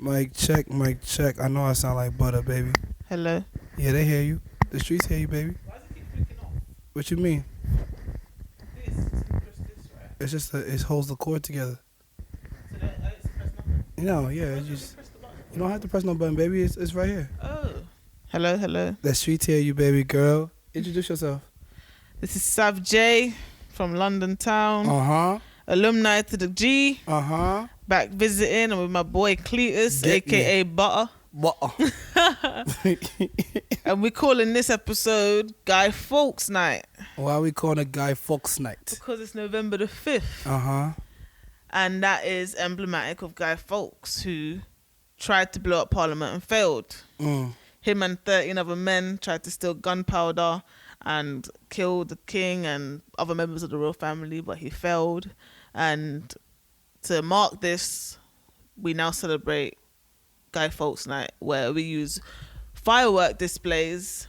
Mic check, mic check. I know I sound like butter, baby. Hello. Yeah, they hear you. The streets hear you, baby. Why does it keep flicking off? What you mean? This, just this, right? It's just it holds the cord together. So that I need to press nothing. Yeah. Why You don't you just press the button? you don't have to press no button, baby. It's right here. Oh. Hello, hello. The streets hear you, baby girl. Introduce yourself. This is Sav J from London town. Uh-huh. Alumni to the G. Uh-huh. Back visiting with my boy Cletus, Get aka Butter. What? And we're calling this episode Guy Fawkes Night. Why are we calling it Guy Fawkes Night? Because it's November the 5th. Uh-huh. And that is emblematic of Guy Fawkes, who tried to blow up Parliament and failed. Him and 13 other men tried to steal gunpowder and kill the king and other members of the royal family, but he failed. And to mark this, we now celebrate Guy Fawkes Night, where we use firework displays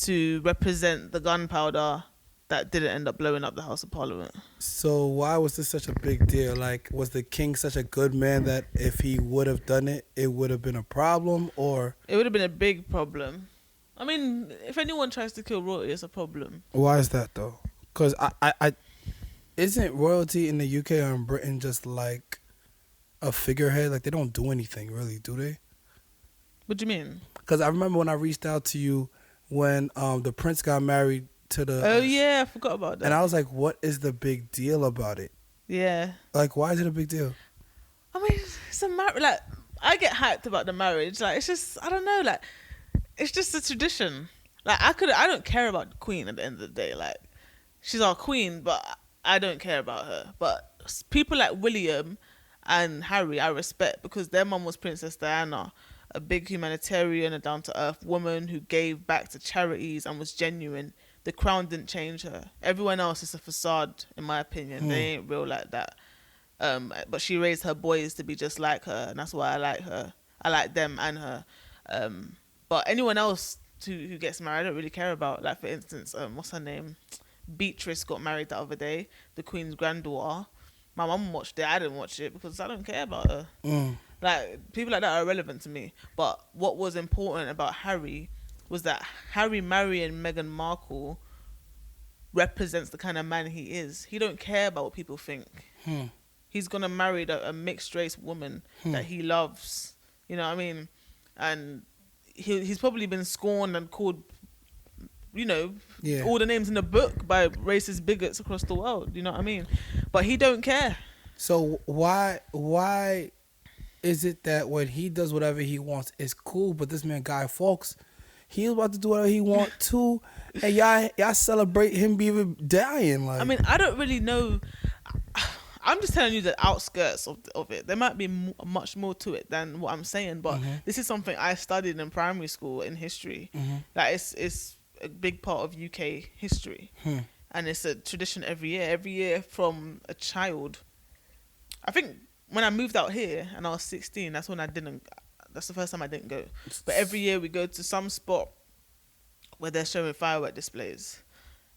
to represent the gunpowder that didn't end up blowing up the House of Parliament. So why was this such a big deal? Like, was the king such a good man that if he would have done it, it would have been a problem, or? It would have been a big problem. I mean, if anyone tries to kill royalty, it's a problem. Why is that though? Because I isn't royalty in the UK or in Britain just like a figurehead? Like, they don't do anything really, do they? What do you mean? Because I remember when I reached out to you when the prince got married to the. Oh yeah, I forgot about that. And I was like, what is the big deal about it? Yeah. Like, why is it a big deal? I mean, it's a marriage. Like, I get hyped about the marriage. Like, it's just, I don't know. Like, it's just a tradition. Like, I don't care about the queen at the end of the day. Like, she's our queen, but I don't care about her. But people like William and Harry, I respect, because their mum was Princess Diana, a big humanitarian, a down-to-earth woman who gave back to charities and was genuine. The crown didn't change her. Everyone else is a facade, in my opinion. They ain't real like that. But she raised her boys to be just like her, and that's why I like her. I like them and her. But anyone else who gets married, I don't really care about. Like, for instance, what's her name? Beatrice got married the other day, the Queen's granddaughter. My mum watched it. I didn't watch it because I don't care about her. Like, people like that are irrelevant to me. But what was important about Harry was that Harry marrying Meghan Markle represents the kind of man he is. He don't care about what people think. He's gonna marry a mixed race woman that he loves. You know what I mean? And he's probably been scorned and called, all the names in the book by racist bigots across the world. You know what I mean? But he don't care. So why is it that when he does whatever he wants, it's cool, but this man Guy Fawkes, he's about to do whatever he want too, and y'all celebrate him being dying? Like, I mean, I don't really know. I'm just telling you the outskirts of it. There might be much more to it than what I'm saying, but this is something I studied in primary school in history. Like, it's a big part of UK history, and it's a tradition every year. Every year from a child. I think when I moved out here and I was 16, that's the first time I didn't go. But every year we go to some spot where they're showing firework displays.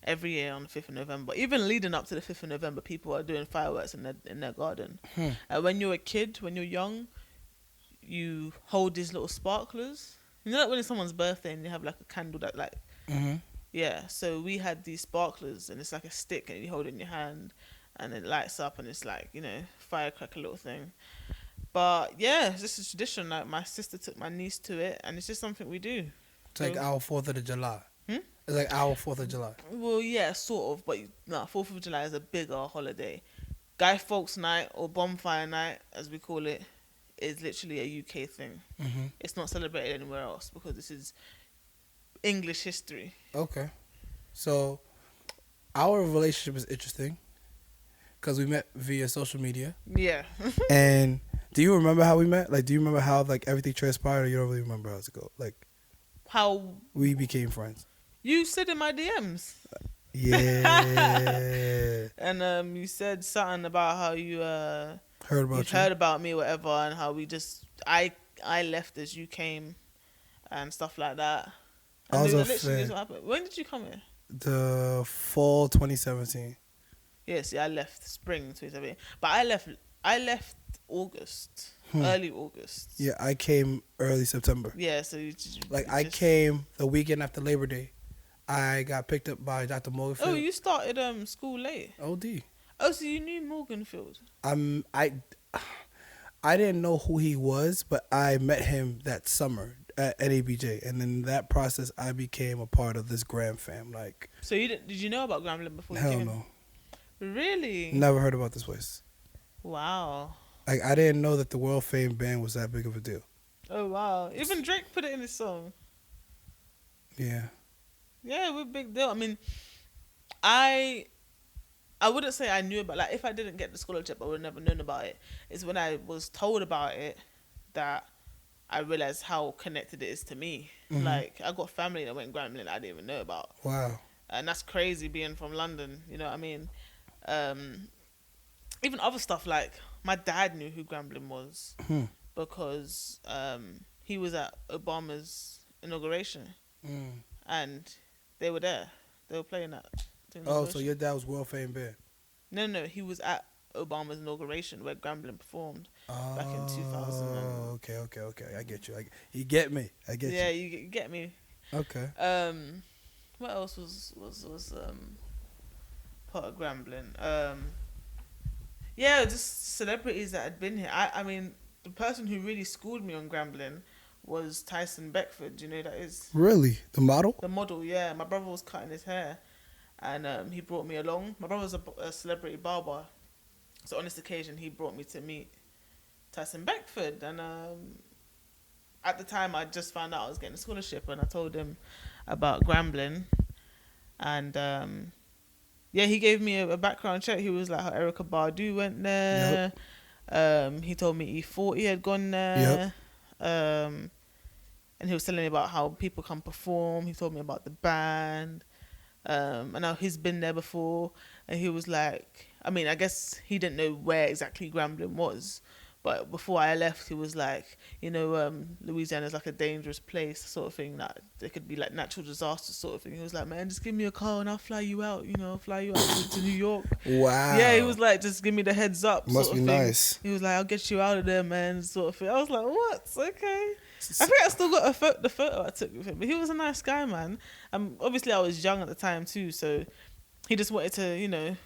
Every year on the 5th of November. Even leading up to the 5th of November, people are doing fireworks in their garden. When you're a kid, when you're young, you hold these little sparklers. You know, like when it's someone's birthday and you have like a candle that like... Yeah, so we had these sparklers and it's like a stick and you hold it in your hand and it lights up and it's like, firecracker little thing. But yeah, it's just a tradition. Like, my sister took my niece to it and it's just something we do. It's like our 4th of July. It's like our 4th of July. Well, yeah, sort of, but no, 4th of July is a bigger holiday. Guy Fawkes Night, or Bonfire Night, as we call it, is literally a UK thing. It's not celebrated anywhere else because this is English history. Okay. So, our relationship is interesting because we met via social media. Yeah. And do you remember how we met? Like, do you remember how, like, everything transpired, or you don't really remember how it go? Like, how we became friends. You said in my DMs. Yeah. And you said something about how you heard about me, whatever, and how we just I left as you came, and stuff like that. And I was a literally fan. what happened. When did you come here? The fall 2017. Yes, I left spring 2017, but I left August. early August. Yeah, I came early September. Yeah, so Like I came the weekend after Labor Day. I got picked up by Dr. Morganfield. Oh, you started school late. OD. Oh, so you knew Morganfield. I didn't know who he was, but I met him that summer at NABJ, and in that process, I became a part of this Gram fam. Like, So did you know about Grambling before you hell came? no, Really? never heard about this place. Wow. Like, I didn't know that the world famed band was that big of a deal. Oh wow. Even Drake put it in his song. Yeah. Yeah, we're big deal. I mean, I wouldn't say I knew about, like, if I didn't get the scholarship, I would have never known about it. It's when I was told about it that I realized how connected it is to me. Mhm. Like, I got family that went Grambling I didn't even know about. Wow. And that's crazy being from London, you know what I mean? Even other stuff, like, my dad knew who Grambling was because he was at Obama's inauguration and they were there. They were playing that. Oh, so your dad was world famed band. No, he was at Obama's inauguration where Grambling performed back in 2000. Okay. I get you. You get me. I get you. Yeah, you get me. Okay. What else was part of Grambling? Yeah, just celebrities that had been here. I mean, the person who really schooled me on Grambling was Tyson Beckford. Do you know who that is? Really? The model? The model, yeah. My brother was cutting his hair, and he brought me along. My brother was a celebrity barber, so on this occasion, he brought me to meet Tyson Beckford. And at the time, I just found out I was getting a scholarship, and I told him about Grambling, and yeah, he gave me a background check. He was like, how Erykah Badu went there. Yep. He told me E40 had gone there. Yep. And he was telling me about how people come perform. He told me about the band. And how he's been there before. And he was like, I mean, I guess he didn't know where exactly Grambling was. But before I left, he was like, you know, Louisiana's like a dangerous place, sort of thing. That there could be like natural disasters, sort of thing. He was like, man, just give me a call and I'll fly you out. You know, fly you out to New York. Wow. Yeah, he was like, just give me the heads up. Must be nice. He was like, I'll get you out of there, man, sort of thing. I was like, what? Okay. I think I still got the photo I took with him. But he was a nice guy, man. Obviously, I was young at the time too, so he just wanted to, you know,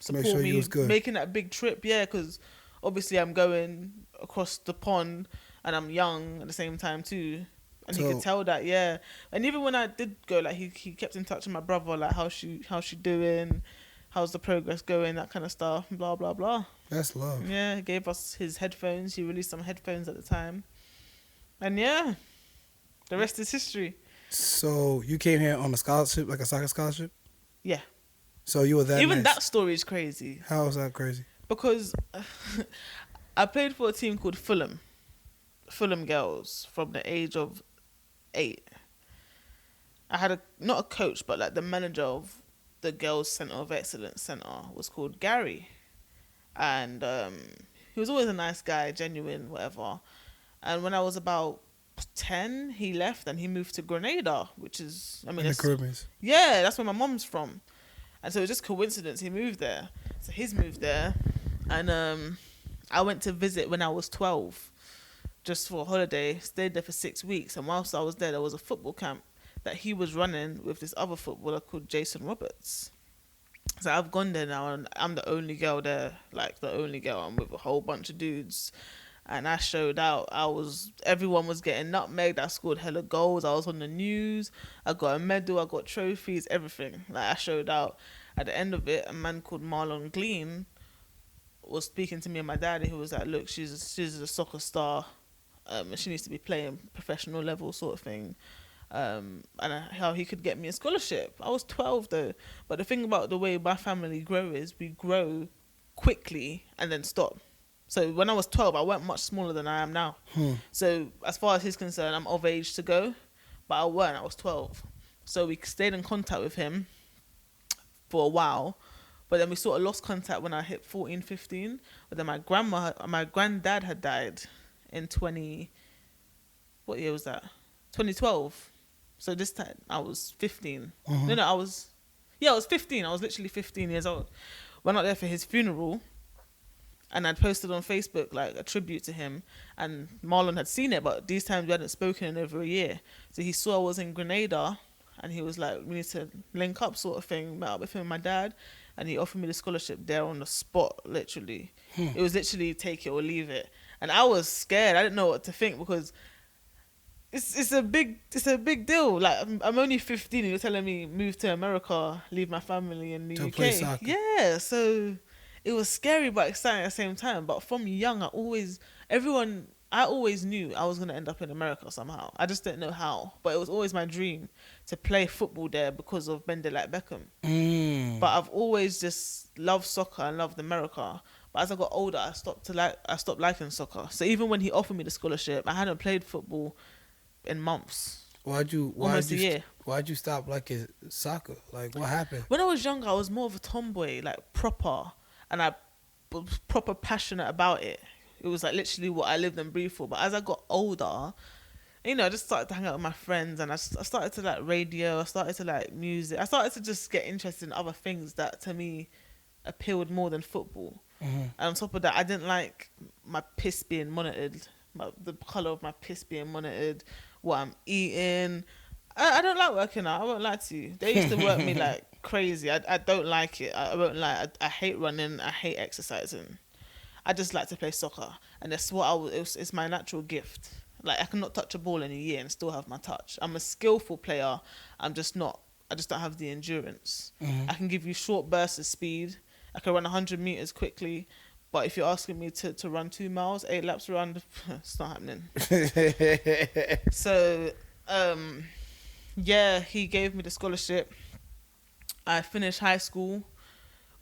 support Make sure me he was good. making that big trip. Yeah, because obviously I'm going across the pond and I'm young at the same time too. And he could tell that, yeah. And even when I did go, like he kept in touch with my brother, like how's she doing, how's the progress going, that kind of stuff, blah blah blah. That's love. Yeah, he gave us his headphones. He released some headphones at the time. And yeah, the rest is history. So you came here on a scholarship, like a soccer scholarship? Yeah. So you were that Even nice. that story is crazy. How is that crazy? Because I played for a team called Fulham Girls from the age of 8. I had not a coach, but like the manager of the Girls Centre of Excellence Centre was called Gary. And he was always a nice guy, genuine, whatever. And when I was about 10, he left and he moved to Grenada, which is, I mean, in the Caribbean. Yeah, that's where my mom's from. And so it was just coincidence he moved there. So he's moved there. And I went to visit when I was 12, just for a holiday, stayed there for 6 weeks. And whilst I was there was a football camp that he was running with this other footballer called Jason Roberts. So I've gone there now and I'm the only girl there, like the only girl. I'm with a whole bunch of dudes. And I showed out. Everyone was getting nutmegged. I scored hella goals. I was on the news. I got a medal. I got trophies, everything. Like, I showed out. At the end of it, a man called Marlon Glean was speaking to me and my dad. And he was like, look, she's a soccer star. And she needs to be playing professional level sort of thing. And how he could get me a scholarship. I was 12 though. But the thing about the way my family grow is we grow quickly and then stop. So when I was 12, I weren't much smaller than I am now. So as far as he's concerned, I'm of age to go, but I weren't. I was 12. So we stayed in contact with him for a while, but then we sort of lost contact when I hit 14, 15. But then my granddad had died in what year was that? 2012. So this time I was 15. I was 15. I was literally 15 years old. Went out there for his funeral. And I'd posted on Facebook like a tribute to him, and Marlon had seen it, but these times we hadn't spoken in over a year. So he saw I was in Grenada, and he was like, we need to link up sort of thing. Met up with him and my dad, and he offered me the scholarship there on the spot, literally. It was literally take it or leave it. And I was scared. I didn't know what to think because it's a big deal. Like I'm only 15 and you're telling me move to America, leave my family in the To UK. play soccer. Yeah, so it was scary but exciting at the same time. But from young, I always knew I was gonna end up in America somehow. I just didn't know how. But it was always my dream to play football there because of Bend It Like Beckham. But I've always just loved soccer and loved America. But as I got older, I stopped liking soccer. So even when he offered me the scholarship, I hadn't played football in months. Why'd you stop liking soccer? Like, what happened? When I was younger, I was more of a tomboy, like proper, and I was proper passionate about it. It was like literally what I lived and breathed for. But as I got older, I just started to hang out with my friends, and I started to like radio. I started to like music. I started to just get interested in other things that to me appealed more than football. And on top of that, I didn't like my piss being monitored, the colour of my piss being monitored, what I'm eating. I don't like working out. I won't lie to you. They used to work me like crazy. I don't like it. I won't lie. I hate running. I hate exercising. I just like to play soccer. And that's what it's my natural gift. Like I cannot touch a ball in a year and still have my touch. I'm a skillful player. I just don't have the endurance. I can give you short bursts of speed. I can run 100 meters quickly, but if you're asking me to run 2 miles, 8 laps around, it's not happening. So, yeah, he gave me the scholarship. I finished high school,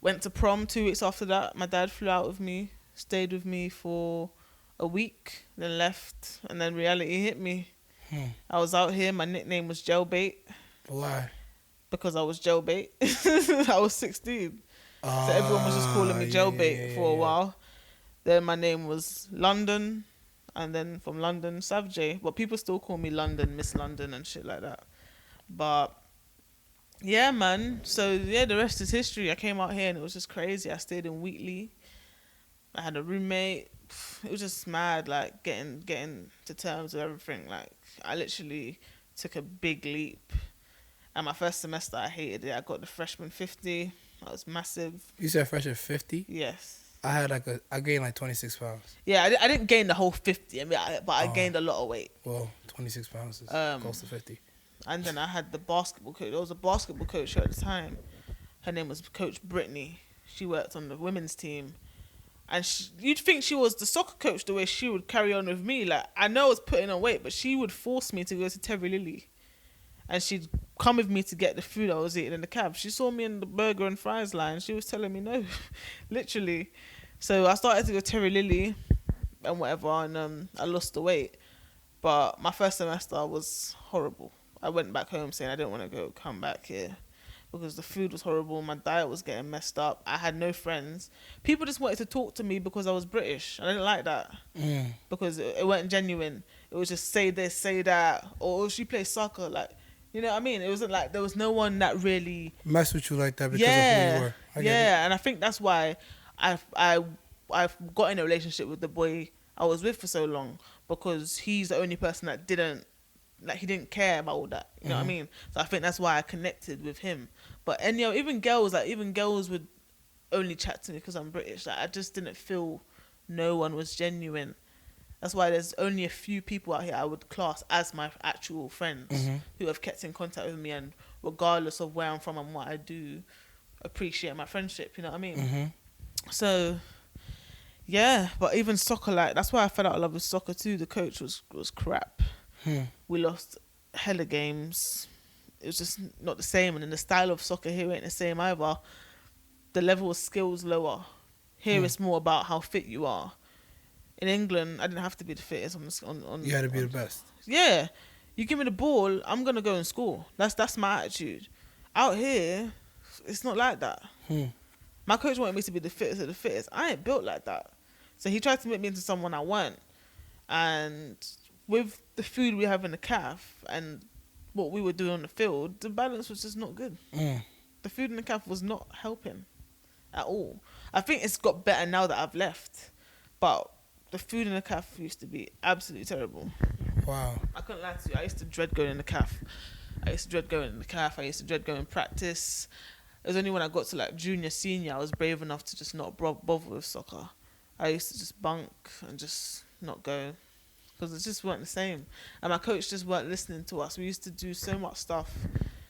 went to prom 2 weeks after that. My dad flew out with me, stayed with me for a week, then left, and then reality hit me. I was out here. My nickname was Jailbait. Why? Because I was jailbait. I was 16. So everyone was just calling me Jailbait for a while. Then my name was London, and then from London, Sav J. But people still call me London, Miss London and shit like that. But yeah, man. So yeah, the rest is history. I came out here and it was just crazy. I stayed in Wheatley. I had a roommate. It was just mad, like getting to terms with everything. Like I literally took a big leap. And my first semester, I hated it. I got the freshman 50. That was massive. You said freshman 50? Yes. I gained like 26 pounds. Yeah, I didn't gain the whole 50. But I gained a lot of weight. Well, 26 pounds is close to 50. And then I had the basketball coach. There was a basketball coach at the time. Her name was Coach Brittany. She worked on the women's team. And you'd think she was the soccer coach the way she would carry on with me. Like, I know I was putting on weight, but she would force me to go to Terry Lily. And she'd come with me to get the food I was eating in the cab. She saw me in the burger and fries line. She was telling me no, literally. So I started to go Terry Lily and whatever, and I lost the weight. But my first semester was horrible. I went back home saying I didn't want to come back here because the food was horrible. My diet was getting messed up. I had no friends. People just wanted to talk to me because I was British. I didn't like that because it wasn't genuine. It was just say this, say that, or she plays soccer, like. You know what I mean? It wasn't like there was no one that really messed with you like that because of who you were. And I think that's why I've got in a relationship with the boy I was with for so long, because he's the only person that he didn't care about all that. You know what I mean? So I think that's why I connected with him. But even girls would only chat to me because I'm British. Like I just didn't feel no one was genuine. That's why there's only a few people out here I would class as my actual friends who have kept in contact with me, and regardless of where I'm from and what I do, appreciate my friendship. You know what I mean? So, yeah. But even soccer, like that's why I fell out of love with soccer too. The coach was crap. We lost hella games. It was just not the same, and then the style of soccer here ain't the same either. The level of skills lower. Here it's more about how fit you are. In England, I didn't have to be the fittest on you had to be the best. Yeah. You give me the ball, I'm going to go and score. That's my attitude. Out here, it's not like that. My coach wanted me to be the fittest of the fittest. I ain't built like that. So he tried to make me into someone I weren't. And with the food we have in the calf and what we were doing on the field, the balance was just not good. The food in the calf was not helping at all. I think it's got better now that I've left, but the food in the cafe used to be absolutely terrible. Wow. I couldn't lie to you. I used to dread going in the cafe. I used to dread going practice. It was only when I got to like junior, senior, I was brave enough to just not bother with soccer. I used to just bunk and just not go because it just weren't the same. And my coach just weren't listening to us. We used to do so much stuff,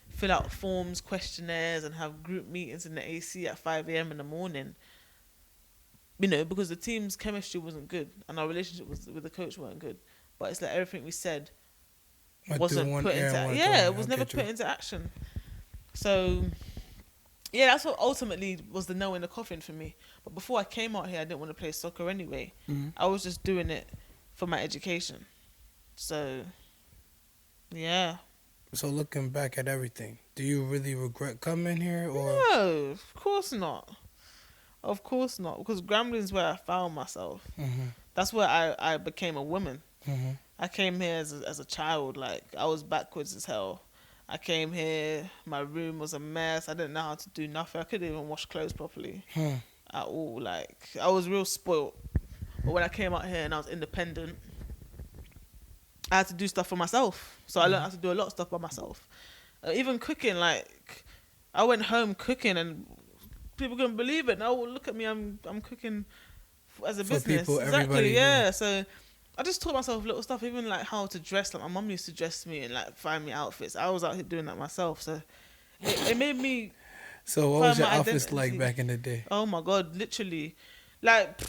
fill out forms, questionnaires, and have group meetings in the AC at 5 a.m. in the morning. You know, because the team's chemistry wasn't good and our relationship with the coach weren't good. But it's like everything we said wasn't put into it was never put into action. So yeah, that's what ultimately was the nail in the coffin for me. But before I came out here, I didn't want to play soccer anyway. I was just doing it for my education. So yeah. So looking back at everything, do you really regret coming here, or No, of course not. Of course not, because Grambling is where I found myself. That's where I became a woman. I came here as a child, like I was backwards as hell. I came here, my room was a mess. I didn't know how to do nothing. I couldn't even wash clothes properly at all. Like I was real spoilt. But when I came out here and I was independent, I had to do stuff for myself. So I learned how to do a lot of stuff by myself. Even cooking, like I went home cooking and people couldn't believe it. Now look at me, I'm cooking as a business. People, exactly, yeah. So I just taught myself little stuff, even like how to dress. Like my mum used to dress me and like find me outfits. I was out here doing that myself. So it made me. So what was your outfits like back in the day? Oh my God, literally, like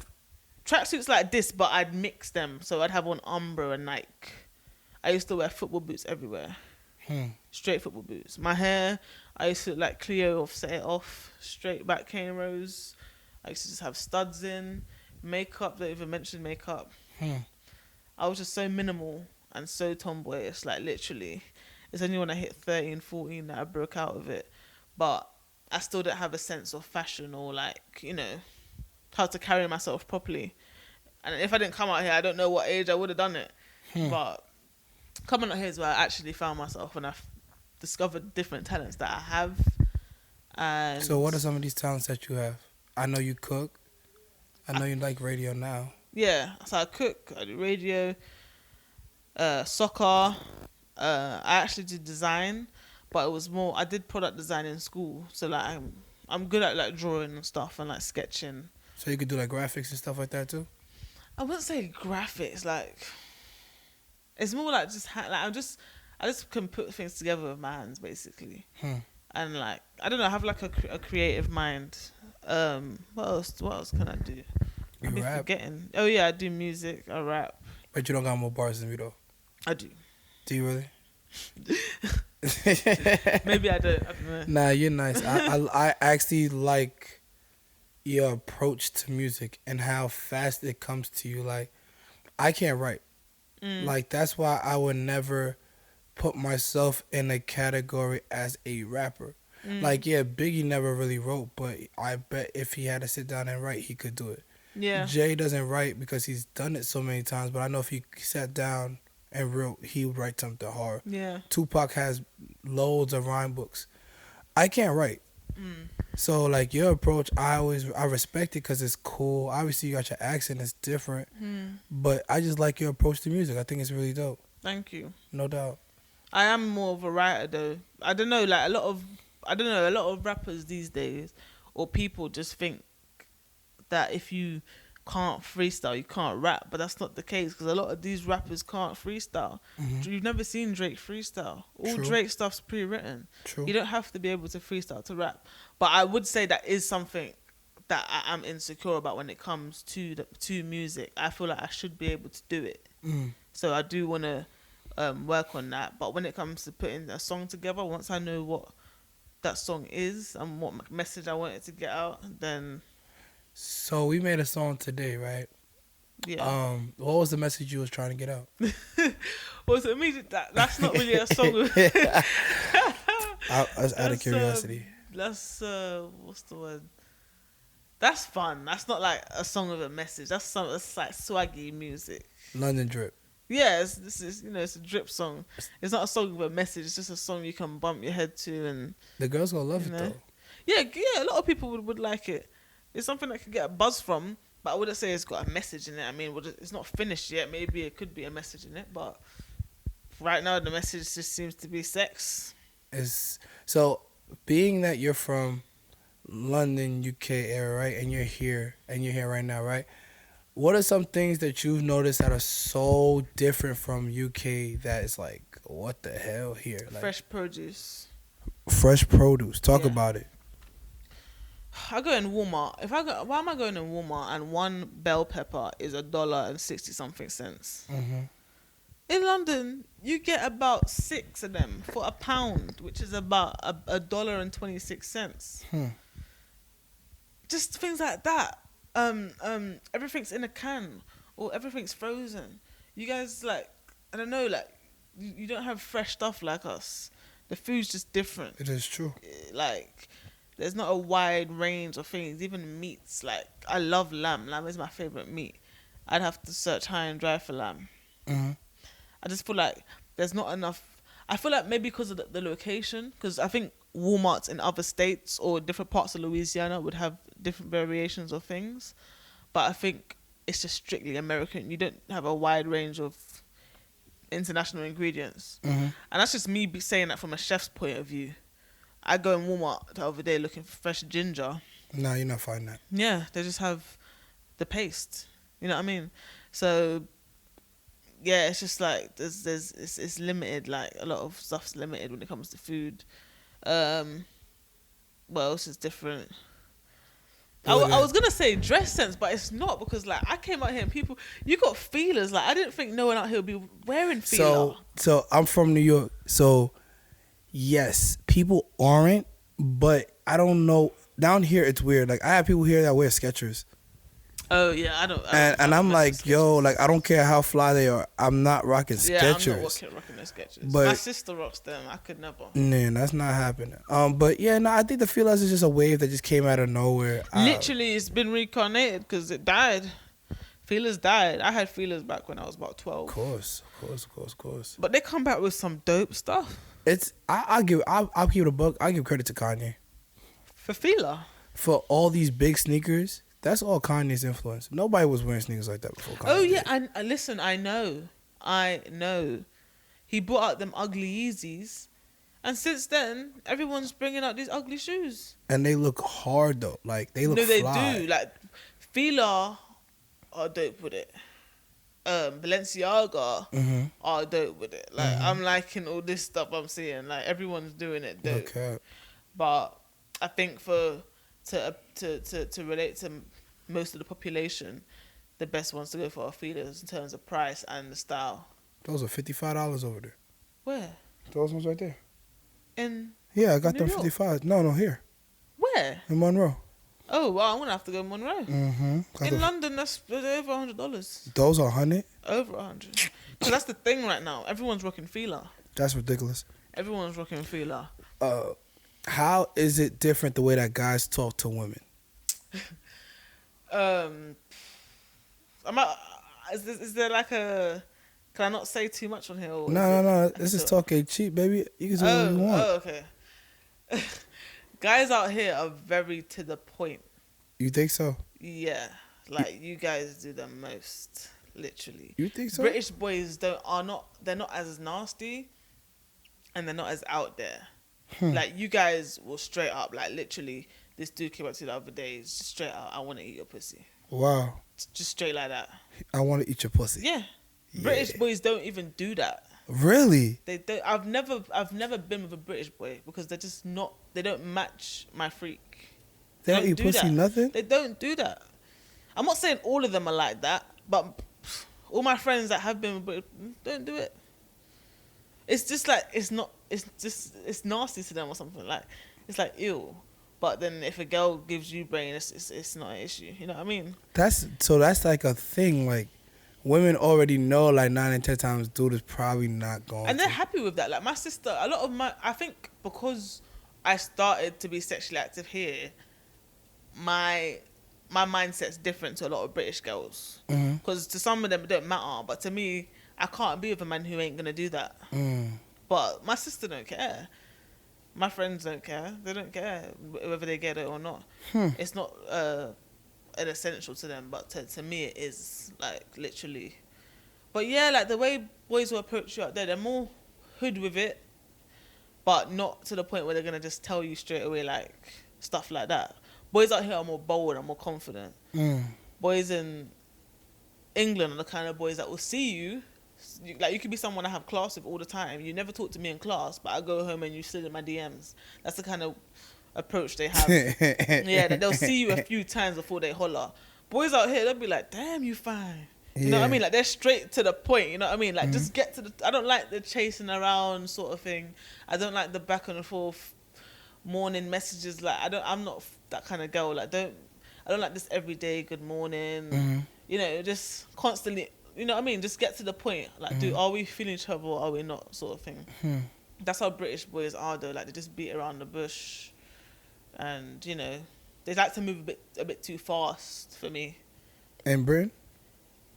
tracksuits like this, but I'd mix them. So I'd have on Umbro and Nike. I used to wear football boots everywhere. Straight football boots. My hair, I used to look like Cleo off Set It Off, straight back cane rows. I used to just have studs in. Makeup, don't even mention makeup. I was just so minimal and so tomboyish, like literally. It's only when I hit 13, 14 that I broke out of it. But I still don't have a sense of fashion or like, you know, how to carry myself properly. And if I didn't come out here, I don't know what age I would have done it. But coming out here is where I actually found myself and I've discovered different talents that I have. And so what are some of these talents that you have? I know you cook. I know you like radio now. Yeah, so I cook, I do radio, soccer. I actually did design, but it was more, I did product design in school. So like I'm good at like drawing and stuff and like sketching. So you could do like graphics and stuff like that too? I wouldn't say graphics, like it's more like just like I just can put things together with my hands basically. And like I don't know, I have like a creative mind. What else can I do? You rap? Forgetting. Oh yeah, I do music, I rap. But you don't got more bars than me though. I do. Do you really? Maybe I don't know. Nah, you're nice. I actually like your approach to music and how fast it comes to you. Like, I can't write. Like, that's why I would never put myself in a category as a rapper. Like, yeah, Biggie never really wrote, but I bet if he had to sit down and write, he could do it. Yeah. Jay doesn't write because he's done it so many times, but I know if he sat down and wrote, he would write something hard. Yeah. Tupac has loads of rhyme books. I can't write. So, like, your approach, I respect it because it's cool. Obviously, you got your accent, it's different. But I just like your approach to music. I think it's really dope. Thank you. No doubt. I am more of a writer, though. I don't know, like, a lot of rappers these days, or people just think that if you can't freestyle, you can't rap. But that's not the case, because a lot of these rappers can't freestyle. You've never seen Drake freestyle. All True. Drake stuff's pre-written. True. You don't have to be able to freestyle to rap. But I would say that is something that I am insecure about when it comes to music. I feel like I should be able to do it. So I do want to work on that. But when it comes to putting a song together, once I know what that song is and what message I want it to get out, then... So we made a song today, right? Yeah. What was the message you was trying to get out? Well, to me, that's not really a song. Out of curiosity. That's what's the word? That's fun. That's not like a song with a message. That's like swaggy music. London Drip. Yeah, it's a drip song. It's not a song with a message. It's just a song you can bump your head to, and the girls gonna love it though. Yeah, a lot of people would like it. It's something that could get a buzz from, but I wouldn't say it's got a message in it. I mean, it's not finished yet. Maybe it could be a message in it, but right now the message just seems to be sex. Is so being that you're from London, UK area, right? And you're here right now, right? What are some things that you've noticed that are so different from UK that it's like, what the hell here? Like, Fresh produce. fresh produce. Talk Yeah. about it. I go in Walmart. Why am I going in Walmart and one bell pepper is $1.60 Mm-hmm. In London, you get about 6 of them for £1, which is about $1.26. Just things like that. Everything's in a can or everything's frozen. You guys, like, I don't know, like, you don't have fresh stuff like us. The food's just different. It is true. Like, there's not a wide range of things. Even meats, like, I love lamb. Lamb is my favorite meat. I'd have to search high and dry for lamb. Mm-hmm. I just feel like there's not enough. I feel like maybe because of the location, because I think Walmarts in other states or different parts of Louisiana would have different variations of things. But I think it's just strictly American. You don't have a wide range of international ingredients. Mm-hmm. And that's just me saying that from a chef's point of view. I go in Walmart the other day looking for fresh ginger. No, you're not finding that. Yeah, they just have the paste. You know what I mean? So yeah, it's just like it's limited. Like a lot of stuff's limited when it comes to food. What else is different? I was gonna say dress sense, but it's not, because like I came out here and people, you got feelers. Like I didn't think no one out here would be wearing feeler. So I'm from New York. So yes, people aren't, but I don't know. Down here, it's weird. Like I have people here that wear Skechers. Oh yeah, I don't. And I'm like, yo, like I don't care how fly they are. I'm not rocking Skechers. Yeah, I'm not rocking the Skechers. But my sister rocks them. I could never. Nah, that's not happening. But yeah, no, I think the feelers is just a wave that just came out of nowhere. Literally, it's been reincarnated because it died. Feelers died. I had feelers back when I was about 12. Of course. But they come back with some dope stuff. I'll give it a buck. I'll give credit to Kanye For feeler. for all these big sneakers. That's all Kanye's influence. Nobody was wearing sneakers like that before Kanye. Oh yeah, I listen. I know. He brought out them ugly Yeezys, and since then, everyone's bringing out these ugly shoes. And they look hard though. Like they look. No, they fly. do. Like Fila are dope with it. Balenciaga are dope with it. Like I'm liking all this stuff I'm seeing. Like everyone's doing it dope. Okay. But I think to relate to most of the population, the best ones to go for are Fila's in terms of price and the style. Those are $55 over there. Where? Those ones right there. In Yeah, I got New them York? 55. No, here where? in Monroe. Oh well, I'm gonna have to go Monroe. Mm-hmm. In London, that's over $100. Those are 100. Over 100. So that's the thing right now. Everyone's rocking Fila. That's ridiculous. Everyone's rocking Fila. How is it different the way that guys talk to women? Is there like a? Can I not say too much on here? Or No. This is talking cheap, baby. You can say what you want. Oh, okay. Guys out here are very to the point. You think so? Yeah, like you guys do the most, literally. You think so? British boys they're not as nasty, and they're not as out there. Like you guys will straight up, like literally, this dude came up to me the other day, it's just straight up, I want to eat your pussy. Wow. Just straight like that. I want to eat your pussy. Yeah. British boys don't even do that. Really? They don't. I've never been with a British boy because they're just not. They don't match my freak. They don't eat pussy, that. nothing? They don't do that. I'm not saying all of them are like that, but all my friends that have been with British don't do it. It's just like it's nasty to them or something. Like it's like ew. But then if a girl gives you brain, it's not an issue. You know what I mean? That's like a thing. Like women already know, like 9 and 10 times, dude is probably not going. And they're happy with that. Like my sister, I think because I started to be sexually active here, my mindset's different to a lot of British girls. Because to some of them it don't matter, but to me, I can't be with a man who ain't gonna do that. But my sister don't care. My friends don't care. They don't care whether they get it or not. It's not an essential to them, but to me it is, like, literally. But yeah, like the way boys will approach you out there, they're more hood with it, but not to the point where they're gonna just tell you straight away, like, stuff like that. Boys out here are more bold and more confident. Boys in England are the kind of boys that will see you. Like, you could be someone I have class with all the time. You never talk to me in class, but I go home and you slid in my DMs. That's the kind of approach they have. Yeah, that they'll see you a few times before they holler. Boys out here, they'll be like, damn, you fine. You know what I mean? Like, they're straight to the point. You know what I mean? Like, just get to the... I don't like the chasing around sort of thing. I don't like the back and forth morning messages. Like, I'm not that kind of girl. Like, I don't like this everyday good morning. You know, just constantly... You know what I mean? Just get to the point. Like, are we feeling each other or are we not, sort of thing. That's how British boys are, though. Like, they just beat around the bush. And, you know, they like to move a bit too fast for me. In Britain?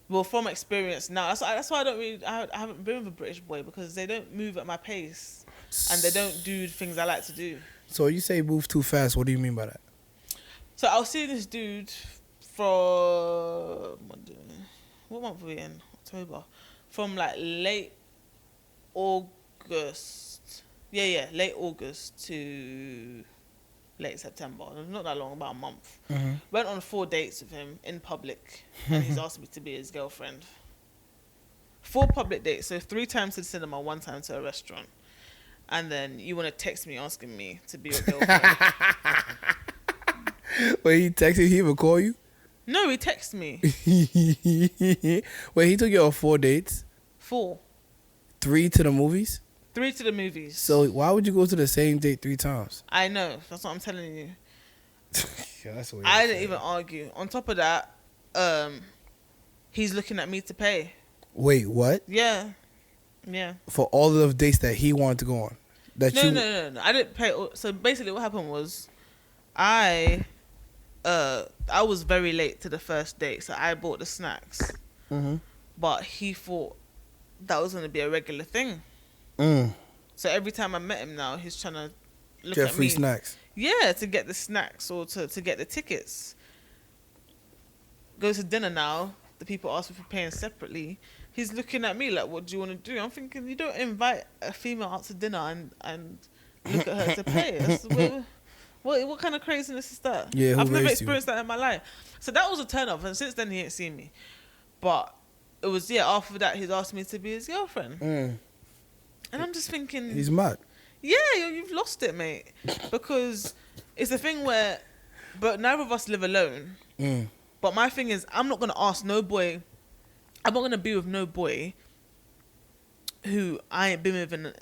Well, from experience now. That's why I haven't been with a British boy, because they don't move at my pace. And they don't do things I like to do. So you say move too fast. What do you mean by that? So I was seeing this dude from... What month are we in? October. From, like, late August. Yeah, late August to late September. Not that long, about a month. Went on 4 dates with him in public, and he's asked me to be his girlfriend. 4 public dates, so 3 times to the cinema, 1 time to a restaurant. And then you want to text me asking me to be your girlfriend. Wait, he texted, he even call you? No, he texted me. Wait, he took you on 4 dates? 4. 3 to the movies? 3 to the movies. So why would you go to the same date 3 times? I know. That's what I'm telling you. Yeah, that's weird. I didn't even argue. On top of that, he's looking at me to pay. Wait, what? Yeah. For all of the dates that he wanted to go on? No. I didn't pay. So basically what happened was I was very late to the first date, so I bought the snacks. But he thought that was going to be a regular thing. So every time I met him now, he's trying to look get at free me. snacks. Yeah, to get the snacks or to get the tickets. Go to dinner now. The people ask me for paying separately. He's looking at me like, what do you want to do? I'm thinking, you don't invite a female out to dinner and look at her to pay. What kind of craziness is that? Yeah, I've never experienced that in my life. So that was a turn off, and since then he ain't seen me. But it was, after that he's asked me to be his girlfriend. And I'm just thinking... He's mad. Yeah, you've lost it, mate. Because it's a thing where... But neither of us live alone. But my thing is, I'm not going to ask no boy... I'm not going to be with no boy who I ain't been with in,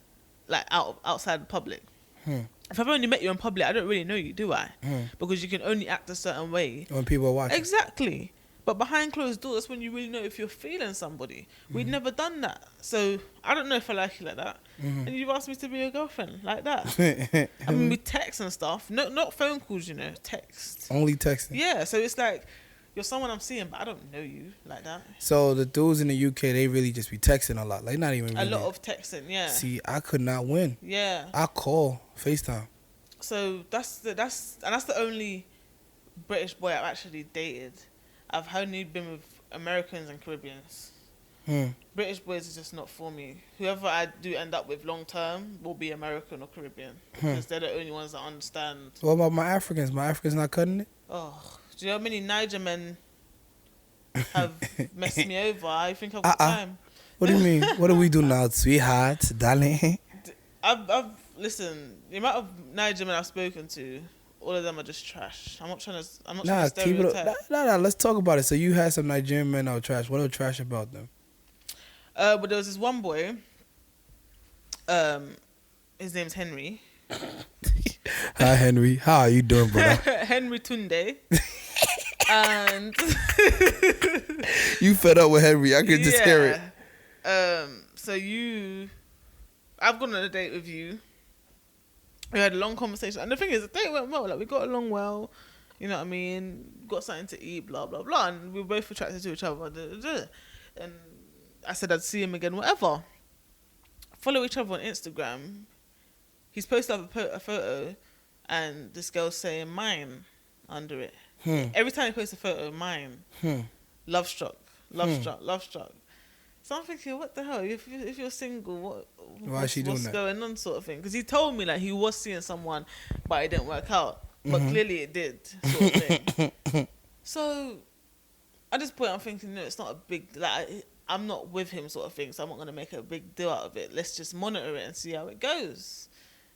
like, outside the public. If I've only met you in public, I don't really know you, do I? Because you can only act a certain way when people are watching. Exactly. But behind closed doors, that's when you really know if you're feeling somebody. We'd never done that. So I don't know if I like you like that. And you've asked me to be your girlfriend like that. I mean, we text and stuff. No, not phone calls, you know, text. Only texting. Yeah, so it's like, you're someone I'm seeing, but I don't know you like that. So the dudes in the UK, they really just be texting a lot. Like, not even really. A lot of texting, yeah. See, I could not win. Yeah. I call FaceTime. So that's the only British boy I've actually dated. I've only been with Americans and Caribbeans. British boys is just not for me. Whoever I do end up with long term will be American or Caribbean. Because they're the only ones that understand. What about my Africans? My Africans not cutting it? Oh, do you know how many Niger men have messed me over? I think I've got time. What do you mean? What do we do now, sweetheart, darling? Listen, the amount of Niger men I've spoken to, all of them are just trash. I'm not trying to stereotype. Nah, let's talk about it. So you had some Nigerian men that were trash. What are trash about them? But there was this one boy. His name's Henry. Hi, Henry. How are you doing, brother? Henry Tunde. And you fed up with Henry. I could just hear it. So I've gone on a date with you. We had a long conversation, and the thing is, the date went well. Like, we got along well, you know what I mean? Got something to eat, blah blah blah, and we were both attracted to each other. And I said I'd see him again, whatever. Follow each other on Instagram. he's posted up a photo, and this girl's saying mine under it. Every time he posts a photo, mine. Love struck, love struck, love struck. So I'm thinking, what the hell? If you're single, Why is she doing what's that? going on, sort of thing? Because he told me like he was seeing someone, but it didn't work out. But clearly it did, sort of thing. So at this point, I'm thinking, no, it's not a big like. I'm not with him, sort of thing. So I'm not gonna make a big deal out of it. Let's just monitor it and see how it goes.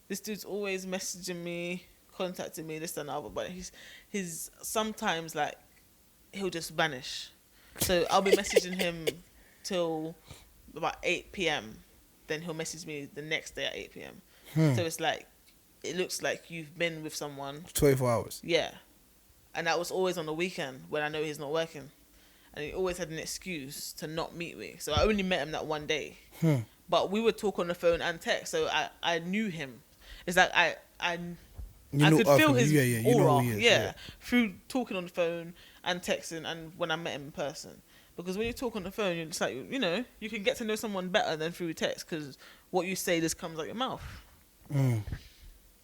This dude's always messaging me, contacting me, this and that, but he's sometimes like he'll just vanish. So I'll be messaging him till about 8 p.m. Then he'll message me the next day at 8 p.m. So it's like, it looks like you've been with someone 24 hours. Yeah. And that was always on the weekend when I know he's not working. And he always had an excuse to not meet me. So I only met him that one day. But we would talk on the phone and text. So I knew him. It's like I could feel his aura. Yeah. Through talking on the phone and texting and when I met him in person. Because when you talk on the phone, you're just like, you know, you can get to know someone better than through text because what you say just comes out your mouth.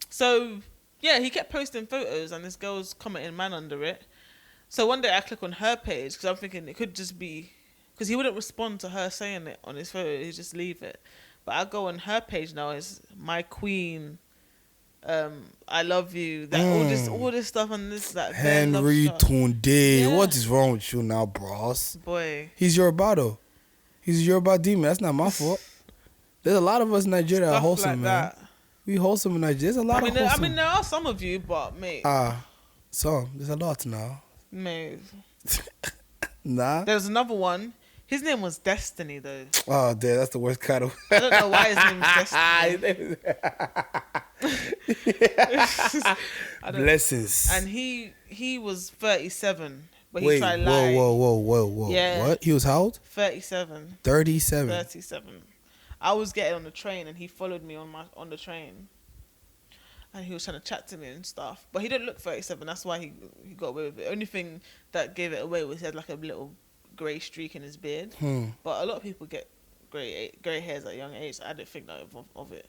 So, yeah, he kept posting photos and this girl's commenting man under it. So one day I click on her page because I'm thinking it could just be... Because he wouldn't respond to her saying it on his photo. He'd just leave it. But I go on her page now. It's my queen... I love you. That all this stuff and this that. Henry Tunde, Yeah. what is wrong with you now, bros? Boy, He's Yoruba though. He's a Yoruba demon. That's not my fault. There's a lot of us in Nigeria are stuff wholesome, like man. that. We wholesome in Nigeria. There's a lot of wholesome. I mean, there are some of you, but mate, There's a lot now. mate. Nah. There's another one. His name was Destiny, though. Oh, damn, that's the worst kind of. I don't know why his name is Destiny. Blessings. And he was 37, but Wait, he tried lying. whoa. Yeah. What? He was how old? 37. 37. 37. I was getting on the train, and he followed me on the train. And he was trying to chat to me and stuff. But he didn't look 37. That's why he got away with it. The only thing that gave it away was he had like a little grey streak in his beard. But a lot of people get grey hairs at a young age. I didn't think that of it.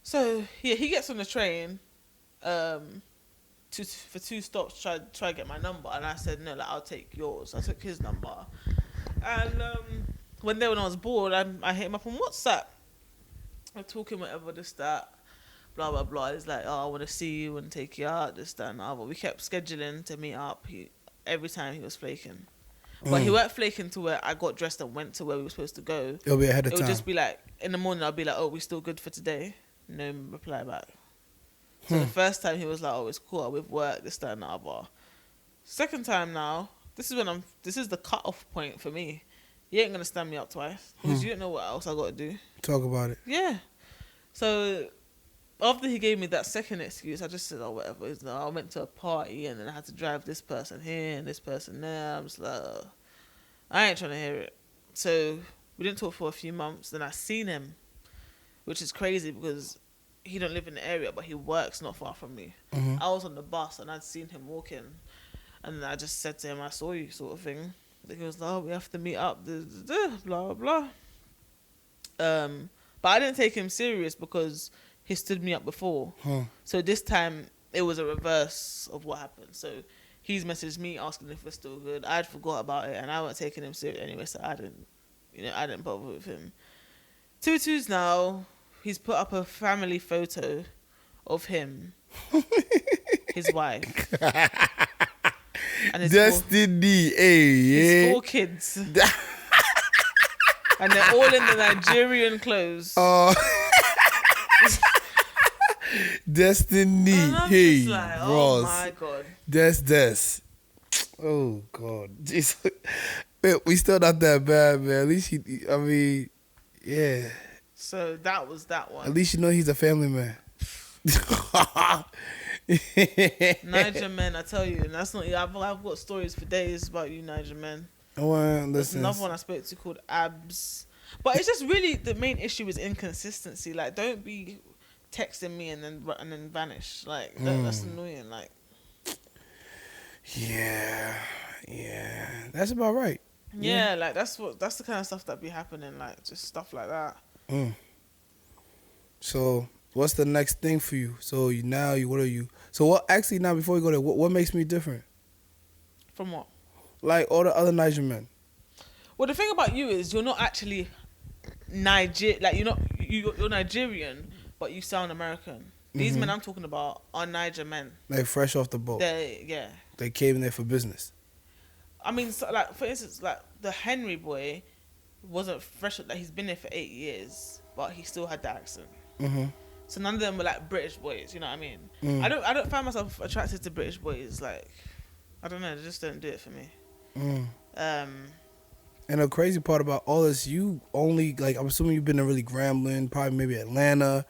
So, yeah, he gets on the train for 2 stops to try to get my number. And I said, no, like, I'll take yours. I took his number. And when I was bored, I hit him up on WhatsApp. We're talking whatever, this, that. Blah, blah, blah. He's like, oh, I want to see you and take you out, this, that, and that. But we kept scheduling to meet up. Every time he was flaking. But he weren't flaking to where I got dressed and went to where we were supposed to go. It'll be ahead of time. It would just be like, in the morning, I'll be like, oh, we still good for today? No reply back. So the first time he was like, oh, it's cool, I'm with work, this, that, and the other. Second time now, this is the cut-off point for me. You ain't going to stand me up twice. Because you don't know what else I got to do. Talk about it. Yeah. So... After he gave me that second excuse, I just said, oh, whatever. I went to a party and then I had to drive this person here and this person there. I'm just like, I ain't trying to hear it. So we didn't talk for a few months. Then I seen him, which is crazy because he don't live in the area, but he works not far from me. I was on the bus and I'd seen him walking. And I just said to him, I saw you, sort of thing. He was like, oh, we have to meet up, blah, blah. But I didn't take him serious because... he stood me up before. So this time, it was a reverse of what happened. So he's messaged me asking if we're still good. I'd forgot about it, and I wasn't taking him serious anyway, so I didn't bother with him. Tutu's now, he's put up a family photo of him, his wife. And his Destiny, his 4 kids. And they're all in the Nigerian clothes. Destiny, hey, like, oh my God. Des. Oh God, jeez. We still not that bad, man. At least yeah. So that was that one. At least you know he's a family man. Niger men, I tell you, and that's not. I've got stories for days about you, Niger men. Well, there's another one I spoke to called Abs, but it's just really the main issue is inconsistency. Like, don't be texting me and then vanish. Like that's annoying. Like, yeah, that's about right. Yeah, like that's the kind of stuff that be happening. Like, just stuff like that. So What's the next thing for you? So what are you? So what? Actually, now before we go there, what makes me different? From what? Like all the other Nigerian men. Well, the thing about you is you're not actually like you're Nigerian, but you sound American. These men I'm talking about are Niger men. Like fresh off the boat. They came in there for business. I mean, so, like for instance, like the Henry boy wasn't fresh. Like he's been there for 8 years, but he still had the accent. So none of them were like British boys. You know what I mean? I don't find myself attracted to British boys. Like I don't know, they just don't do it for me. And the crazy part about all this, you only, like, I'm assuming you've been to really Grambling, probably maybe Atlanta,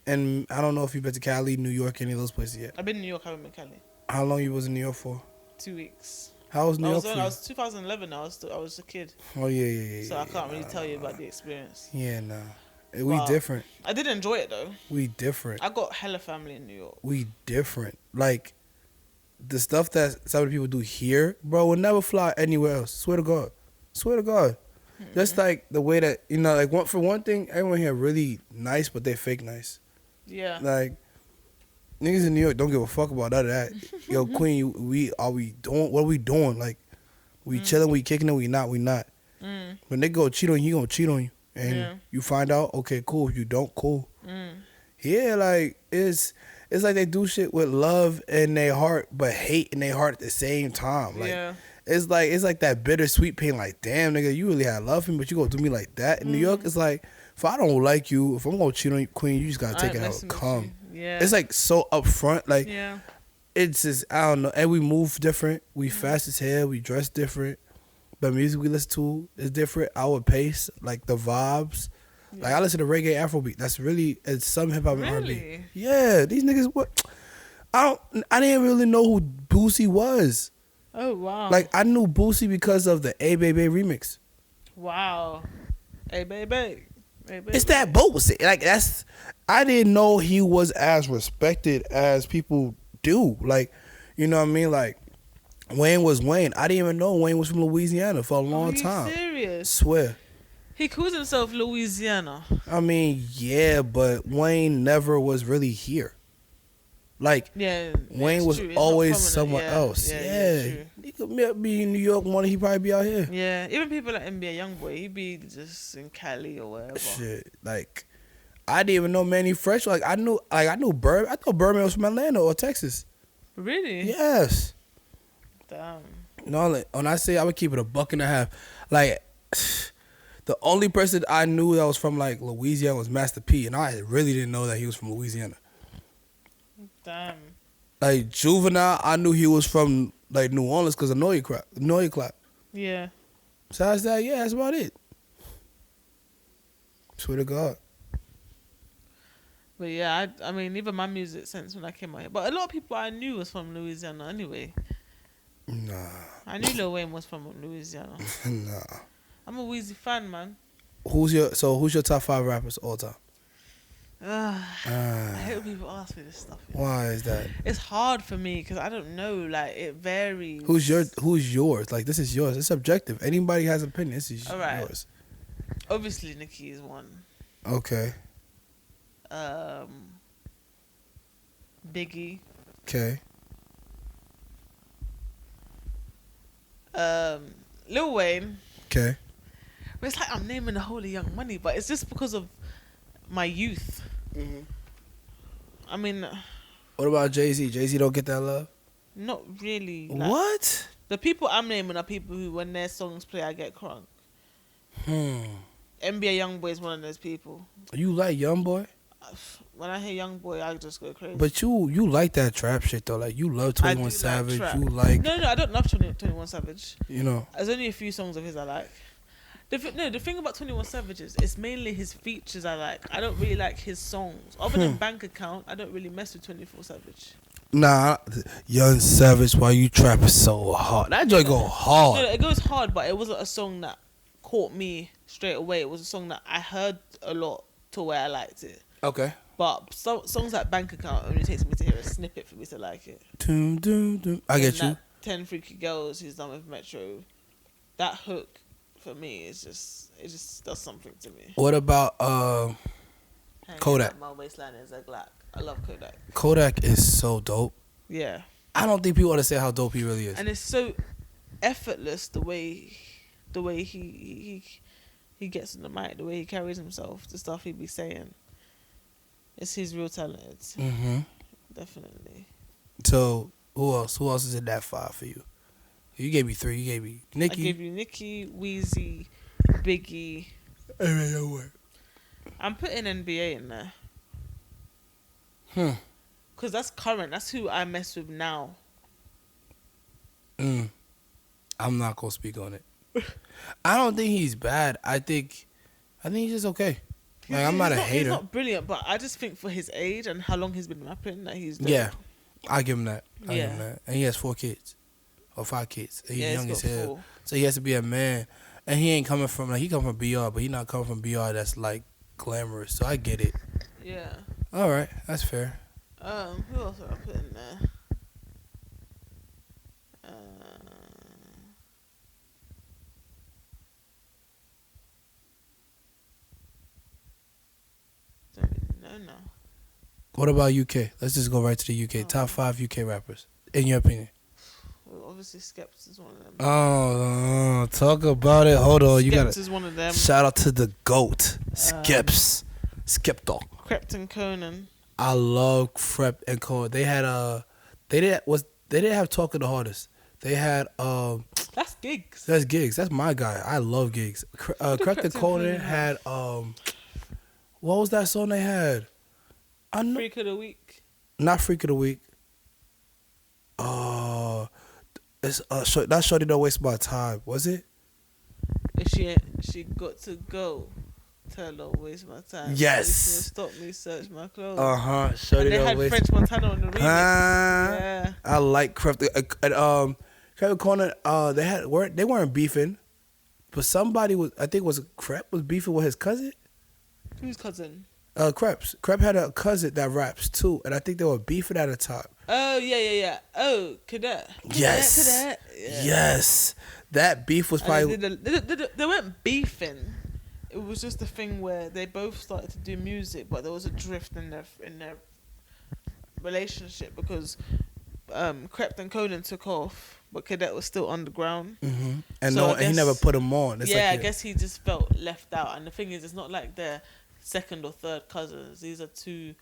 and I don't know if you've been to Cali, New York, any of those places yet. I've been in New York, I haven't been Cali. How long you was in New York for? 2 weeks. How was New York for you? I was 2011. I was a kid. Oh yeah. So I can't really tell you about the experience. Yeah, nah. We different. I did enjoy it though. We different. I got hella family in New York. We different. Like, the stuff that some people do here, bro, will never fly anywhere else. Swear to God. Just like the way that, you know, like for one thing, everyone here really nice, but they fake nice. Yeah. Like, niggas in New York don't give a fuck about none of that. Yo, Queen, what are we doing? Like, we chilling, we kicking it, we not. When they go cheat on you, he gonna cheat on you. And you find out, okay, cool. If you don't, cool. Yeah, like, it's like they do shit with love in their heart, but hate in their heart at the same time. Like, it's like that bittersweet pain. Like, damn, nigga, you really had love for me, but you gonna do me like that. In New York, it's like, if I don't like you, if I'm gonna cheat on you, Queen, you just gotta take it how it come. Yeah. It's like so upfront. Like, it's just, I don't know. And we move different. We fast as hell. We dress different. The music we listen to is different. Our pace, like the vibes. Like, I listen to reggae Afrobeat. That's really, it's some hip hop and R&B. Yeah, these niggas, what? I didn't really know who Boosie was. Oh wow. Like, I knew Boosie because of the A Baby remix. Wow. Hey baby. It's that Boosie. Like, I didn't know he was as respected as people do. Like, you know what I mean? Like, Wayne was Wayne. I didn't even know Wayne was from Louisiana for a long time. Are you serious? Swear. He calls himself Louisiana. I mean, yeah, but Wayne never was really here. Like, Wayne was always somewhere else. He could be in New York one, he probably be out here. Yeah, even people like NBA Youngboy, he'd be just in Cali or wherever. Shit, like, I didn't even know Manny Fresh. Like, I knew Bird. I thought Birdman was from Atlanta or Texas. Really? Yes. Damn. No, like, when I say I would keep it $1.50, like, the only person I knew that was from, like, Louisiana was Master P, and I really didn't know that he was from Louisiana. Damn. Like, Juvenile, I knew he was from, like, New Orleans because of Noise Clap. Yeah. Besides that, yeah, that's about it. Swear to God. But yeah, I mean, even my music sense when I came out here. But a lot of people I knew was from Louisiana anyway. Nah. I knew Lil Wayne was from Louisiana. Nah. I'm a Weezy fan, man. Who's your top 5 rappers all time? I hate when people ask me this stuff. Why is that? It's hard for me because I don't know. Like, it varies. Who's yours? Like, this is yours. It's subjective. Anybody has an opinion. This is yours. Obviously, Nicki is one. Okay. Biggie. Okay. Lil Wayne. Okay. But it's like I'm naming the whole of Young Money, but it's just because of my youth. Mm-hmm. I mean, what about Jay-Z? Jay-Z don't get that love? Not really. Like, what? The people I'm naming are people who, when their songs play, I get crunk. NBA Youngboy is one of those people. You like Youngboy? When I hear Youngboy, I just go crazy. But you like that trap shit though. Like, you love 21 Savage. Like you like No, I don't love 21 Savage. You know, there's only a few songs of his I like. The thing about 21 Savage is it's mainly his features I like. I don't really like his songs. Other than Bank Account, I don't really mess with 24 Savage. Nah, Young Savage, why you trapping so hard? That joint go hard. No, it goes hard, but it wasn't a song that caught me straight away. It was a song that I heard a lot to where I liked it. Okay. But songs like Bank Account only takes me to hear a snippet for me to like it. I get you. 10 Freaky Girls he's done with Metro. That hook for me is just, it just does something to me. What about Kodak. That my waistline is a Glock. I love Kodak. Kodak is so dope. Yeah. I don't think people understand how dope he really is. And it's so effortless the way he gets in the mic, the way he carries himself, the stuff he be saying. It's his real talent. Mm-hmm. Definitely. So who else? Who else is in that 5 for you? You gave me 3. You gave me Nicki. I gave you Nicki, Wheezy, Biggie. I'm putting NBA in there. Because that's current. That's who I mess with now. I'm not gonna speak on it. I don't think he's bad. I think he's just okay. Like, I'm not a hater. He's not brilliant, but I just think for his age and how long he's been rapping, that he's dope. Yeah, I give him that. I give him that. And he has 4 kids or 5 kids. He's young as hell, 4. so he has to be a man. And he ain't coming from, like, he come from BR, but he not coming from BR that's like glamorous. So I get it. Yeah. All right, that's fair. Who else would I put in there? Don't even know now. What about UK? Let's just go right to the UK. Top 5 UK rappers, in your opinion. Well, obviously, Skepta is one of them. Oh, talk about it. Hold on, you got Skepta is one of them. Shout out to the GOAT, Skepta. Krept and Conan. I love Krept and Conan. They had they didn't have Talking the Hardest. They had That's Gigs. That's Gigs. That's my guy. I love Gigs. Krept and Conan had what was that song they had? Freak of the Week. Not Freak of the Week. It's that Shorty Don't Waste My Time. Was it? If she got to go. Tell her don't waste my time. Yes. Stop me, search my clothes. Shorty And they Don't had Waste. French Montana on the remix. Yeah. I like Krept and Krept and Conan. They weren't beefing, but somebody was. I think Krept was beefing with his cousin. Whose cousin? Krept had a cousin that raps too, and I think they were beefing at the top. Oh yeah. Oh, Cadet. Yes. Cadet. Yeah. Yes. That beef was probably. They weren't beefing. It was just a thing where they both started to do music, but there was a drift in their relationship because Krept and Conan took off, but Cadet was still underground. Mm-hmm. And he never put him on. It's I guess he just felt left out. And the thing is, it's not like they're second or third cousins. These are 2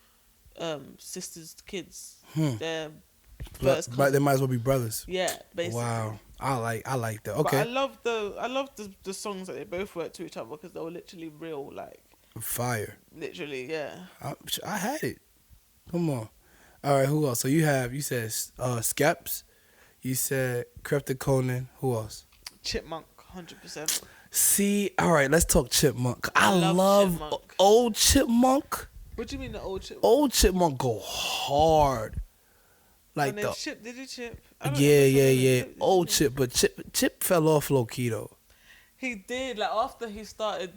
sisters' kids. They're first cousins. But they might as well be brothers. Yeah, basically. Wow, I like that. Okay, but I love the songs that they both worked to each other because they were literally real, like fire. literally, yeah. I had it. Come on. All right, who else? So you said Skeps, you said Krept and Conan. Who else? Chipmunk, 100%. See, all right, let's talk Chipmunk. I love Chipmunk. Old Chipmunk. What do you mean the old Chipmunk? Old Chipmunk go hard. Like did he chip? Yeah. Old Chip, but Chip fell off low key though. He did. Like after he started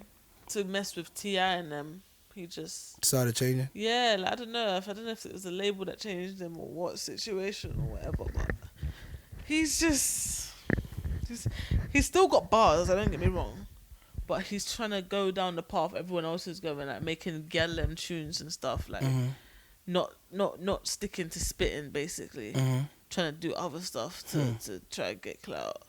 to mess with T.I. and them, he just started changing. Yeah, like I don't know if it was the label that changed him or what situation or whatever, but he's still got bars. I don't get me wrong, but he's trying to go down the path everyone else is going, like making Gallem tunes and stuff, like not sticking to spitting, basically. Trying to do other stuff to try to get clout.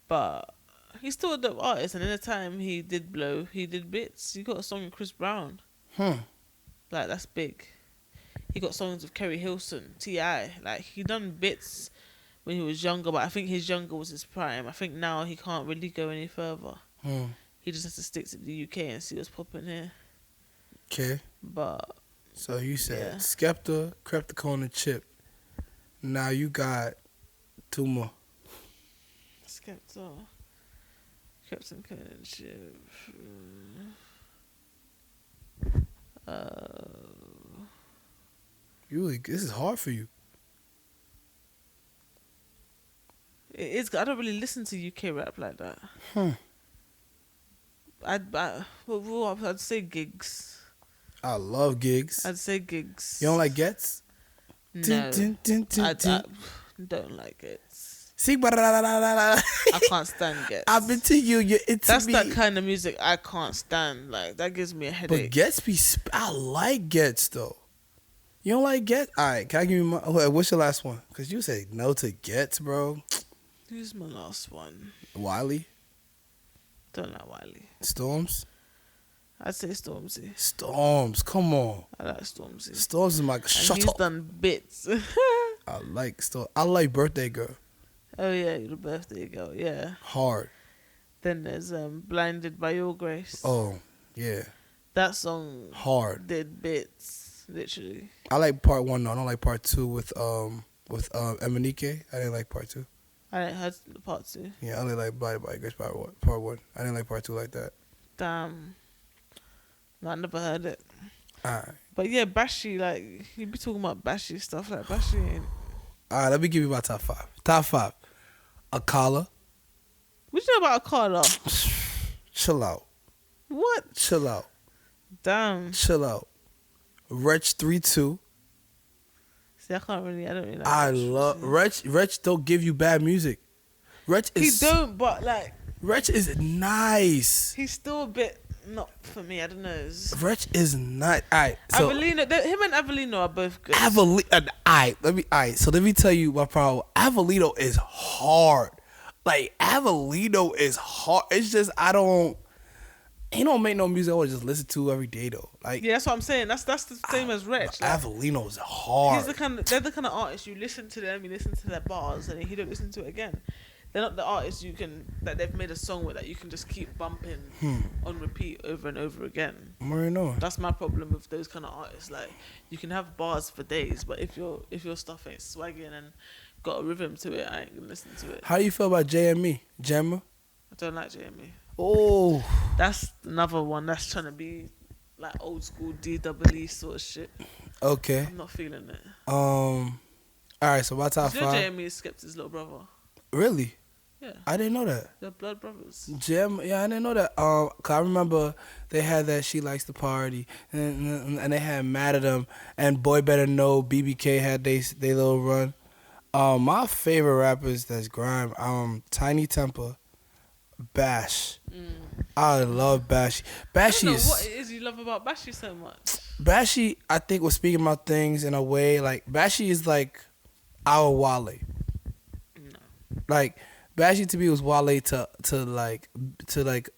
But he's still a dope artist, and in the time he did blow, he did bits. He got a song with Chris Brown. Like that's big. He got songs with Kerry Hilson, T.I. Like he done bits when he was younger, but I think his younger was his prime. I think now he can't really go any further. He just has to stick to the UK and see what's popping here. Okay. But so you said Skepta, Krept and Conan, Chip. Now you got 2 more. Skepta, Krept and Conan, Chip. This is hard for you. It is. I don't really listen to UK rap like that. I'd say Gigs. I love Gigs. I'd say Gigs. You don't like Gets? No. I don't like it. See, I can't stand Gets. I'm into you. You're into That's me. that kind of music I can't stand. Like that gives me a But headache. Gets be. I like Gets though. You don't like Gets? All right. Can I give you my? What's your last one? Cause you say no to Gets, bro. Who's my last one? Wiley. Don't like Wiley. Storms. I'd say Stormzy. Storms. Come on. I like Stormzy. Storms is my And shut he's up. done bits. I like Storm. I like Birthday Girl. Oh yeah, the birthday girl. Yeah. Hard. Then there's Blinded by Your Grace. Oh yeah. That song Hard. did bits, literally. I like part 1 though. I don't like part 2 with Emanike. I didn't like part 2. I didn't heard the part 2. Yeah, I only like Blinded by Your Grace part 1. I didn't like part 2 like that. Damn. No, I never heard it. Alright. But yeah, Bashy, like, you be talking about Bashy stuff. Like, Bashy ain't. Alright, let me give you my top 5. Top 5. Akala. What you know about Akala? Chill out. What? Chill out. Damn. Chill out. Wretch 3-2. See, I don't really like I Wretch. love Wretch don't give you bad music. Wretch He is don't, but like, Wretch is nice. he's still a bit not for me. I don't know. Wretch is not. Alright, so Avelino, him and Avelino are both good. Alright, so let me tell you my problem. Avelino is hard. Like Avelino is hard. It's just he don't make no music I would just listen to every day though. Like Yeah, that's what I'm saying. That's the same as Wretch. Like, Avelino is hard. they're the kind of artists you listen to them, you listen to their bars, and then you don't listen to it again. They're not the artists that they've made a song with that you can just keep bumping on repeat over and over again. Marino. That's my problem with those kind of artists. Like, you can have bars for days, but if your stuff ain't swagging and got a rhythm to it, I ain't gonna listen to it. How do you feel about JME? Gemma? I don't like JME. Oh, That's another one that's trying to be like old school DWE sort of shit. okay. I'm not feeling it. All right, so my top You know 5. JME is Skepta's little brother. Really? Yeah, I didn't know that. they're blood brothers. Jim, yeah, I didn't know that. 'Cause I remember they had that She Likes to Party, and they had Mad at Them, and Boy Better Know, BBK had they little run. My favorite rappers that's grime, Tiny Temper, Bash. I love Bashy. I Bashy don't know is what it is you love about Bashy so much. Bashy. I think was speaking about things in a way like Bashy is like our Wale. No. Like Bashy to me was Wale to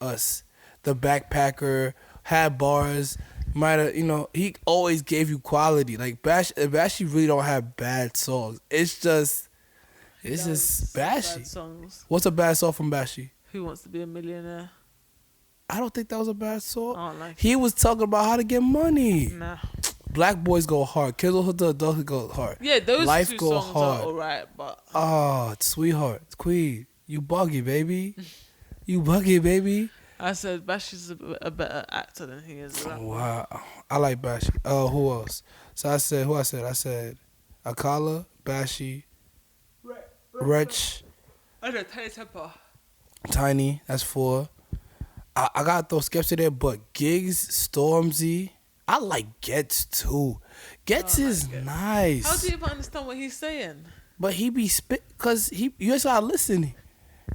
us, the backpacker, had bars, might have he always gave you quality. Like Bashy really don't have bad songs. It's just Some Bashy. bad songs. What's a bad song from Bashy? Who Wants to Be a Millionaire? I don't think that was a bad song. I don't like He was talking about how to get money. it. Nah. Black boys go hard. Kids with the adults go hard. Yeah, those Life two go songs hard. are alright, but Oh, sweetheart, queen, you buggy, baby. You buggy, baby. I said Bashy's a better actor than he is a rapper. Wow, I like Bashy. Who else? So I said, I said, Akala, Bashy, Wretch, I know, Tiny Temper. Tiny. That's 4. I got those Skepta there, but Gigs, Stormzy. I like Gets too. Gets is nice. How do you even understand what he's saying? But he be spit, cause you just gotta listen.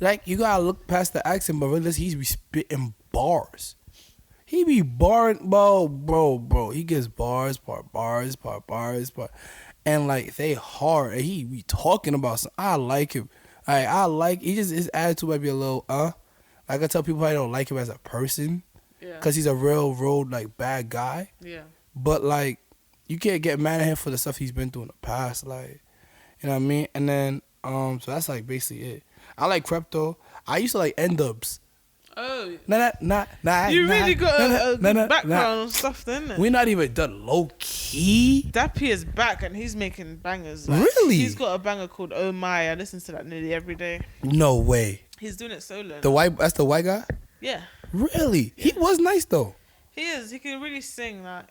Like you gotta look past the accent, but really he be spitting bars. He be barring, bro. He gets bars, and like they hard. And he be talking about something. I like him. His attitude might be a little Like I tell people I don't like him as a person, Yeah. cause he's a real road like bad guy. Yeah. But like you can't get mad at him for the stuff he's been through in the past, like you know what I mean. And then so that's like basically it. I like Crypto. I used to like N-Dubs. Oh. Nah. You really got a good background nah. and stuff, then. We're not even done low key. Dappy is back and he's making bangers. Really? He's got a banger called Oh My. I listen to that nearly every day. No way. He's doing it solo. That's the white guy? Yeah. Really? He was nice though. He is. He can really sing like.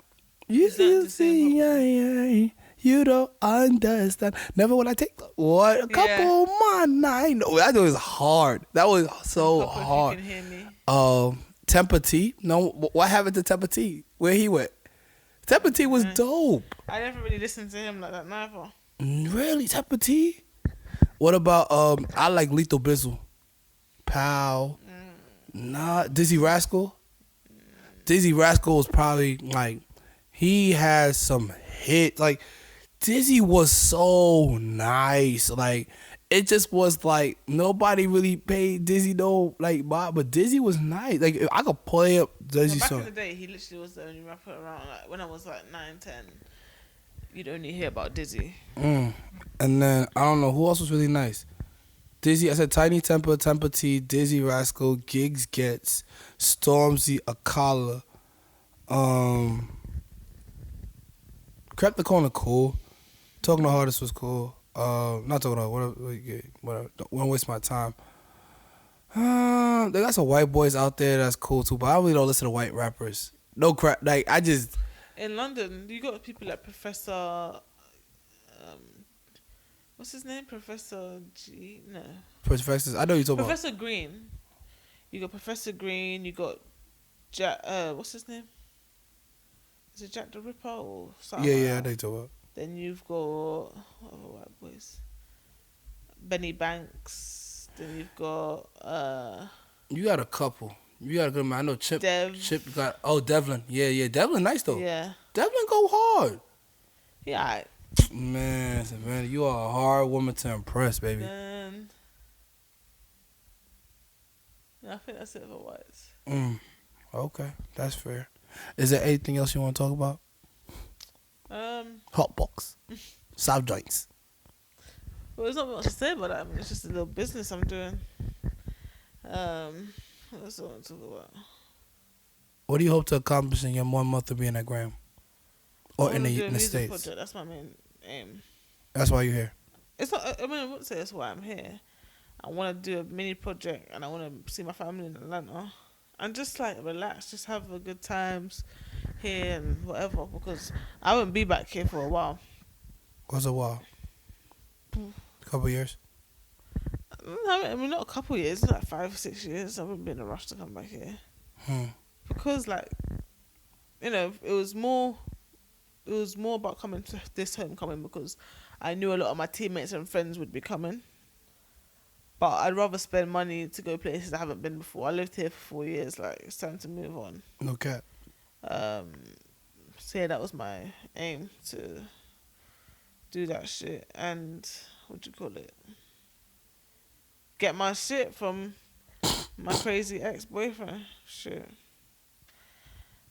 You He's not the same see, you don't understand. Never will I take what a couple man. I know that was hard. That was so Couple, if hard. You can hear me. Temper T. No, what happened to Temper T? Where he went? Temper T was dope. I never really listened to him like that neither. Really, Temper T? What about I like Lethal Bizzle. Pow. Nah, Dizzy Rascal. Dizzy Rascal was probably like he has some hit. Like Dizzy was so nice. Like it just was like nobody really paid Dizzy no like but Dizzy was nice. Like I could play up Dizzy Back in song. the day, he literally was the only rapper around. Like when I was like 9, 10, you'd only hear about Dizzy. And then I don't know who else was really nice. Dizzy, I said Tiny Temper, Temper T, Dizzy Rascal, Gigs Gets, Stormzy, Akala, Crept the Corner cool. Talking the Hardest was cool. Not talking about whatever. Don't want to waste my time. They got some white boys out there that's cool too, but I really don't listen to white rappers. No crap. Like I just In London, you got people like Professor. What's his name? Professor G? No. Professors. I know you talking about. Professor Green. You got Professor Green. You got Jack. What's his name? Is it Jack the Ripper or something? Yeah, like yeah, I that? know you talking about. Then you've got what other white boys? Benny Banks. Then you've got You got a couple. You got a good man. I know Chip. Dev. Chip got. Oh, Devlin. Yeah. Devlin nice though. Yeah. Devlin go hard. Yeah. Alright. Man, Savannah, you are a hard woman to impress, baby. Then I think that's it for whites. Okay, that's fair. Is there anything else you want to talk about? Hotbox. South joints. Well, there's not much to say about that. I mean, it's just a little business I'm doing. What else do I want to talk about? What do you hope to accomplish in your 1 month of being at Graham? Or I in wanna the, do a in the music States? project. That's my main aim. That's why you're here. It's not. I mean, I wouldn't say that's why I'm here. I want to do a mini project, and I want to see my family in Atlanta, and just like relax, just have a good times here and whatever. Because I won't be back here for a while. What's a while? A couple years? I mean, not a couple years, like 5 or 6 years. I wouldn't be in a rush to come back here. Because, like, you know, it was more about coming to this homecoming because I knew a lot of my teammates and friends would be coming. But I'd rather spend money to go places I haven't been before. I lived here for 4 years. Like, it's time to move on. No cap. So yeah, that was my aim, to do that shit. And what do you call it? Get my shit from my crazy ex-boyfriend. Shit.